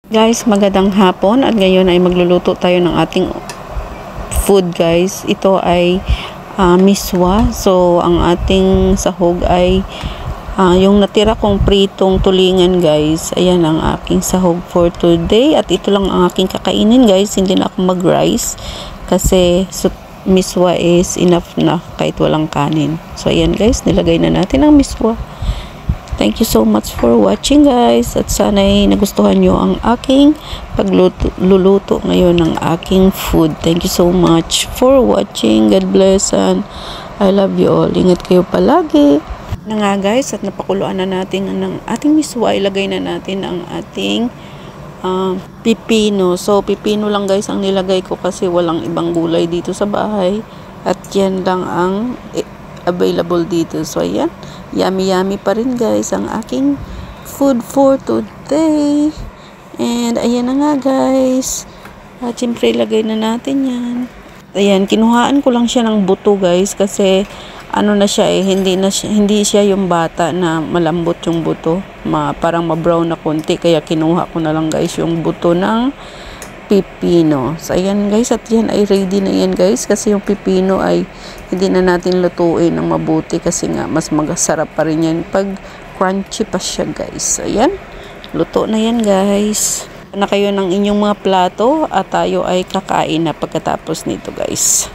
Guys, magandang hapon at ngayon ay magluluto tayo ng ating food guys. Ito ay miswa. So, ang ating sahog ay yung natira kong pritong tulingan guys. Ayan ang aking sahog for today. At ito lang ang aking kakainin guys. Hindi na ako mag-rice kasi miswa is enough na kahit walang kanin. So, ayan guys, nilagay na natin ang miswa. Thank you so much for watching guys, at sana'y nagustuhan nyo ang aking pagluluto ngayon ng aking food. Thank you so much for watching. God bless and I love you all. Ingat kayo palagi. Na nga guys, at napakuluan na natin ng ating miswa. Ilagay na natin ang ating pipino. So pipino lang guys ang nilagay ko kasi walang ibang gulay dito sa bahay. At yan lang ang available dito. So ayan, yummy pa rin guys ang aking food for today. And ayan na nga guys, at syempre lagay na natin yan. Ayan, kinuhaan ko lang siya ng buto guys kasi ano na siya hindi siya yung bata na malambot yung buto, parang ma-brown na konti, kaya kinuha ko na lang guys yung buto ng pipino. So ayan guys, at yan ay ready na yan guys, kasi yung pipino ay hindi na natin lutuin ng mabuti kasi nga mas masarap pa rin yan pag crunchy pa siya guys. So ayan, luto na yan guys. Na kayo ng inyong mga plato at tayo ay kakain na pagkatapos nito guys.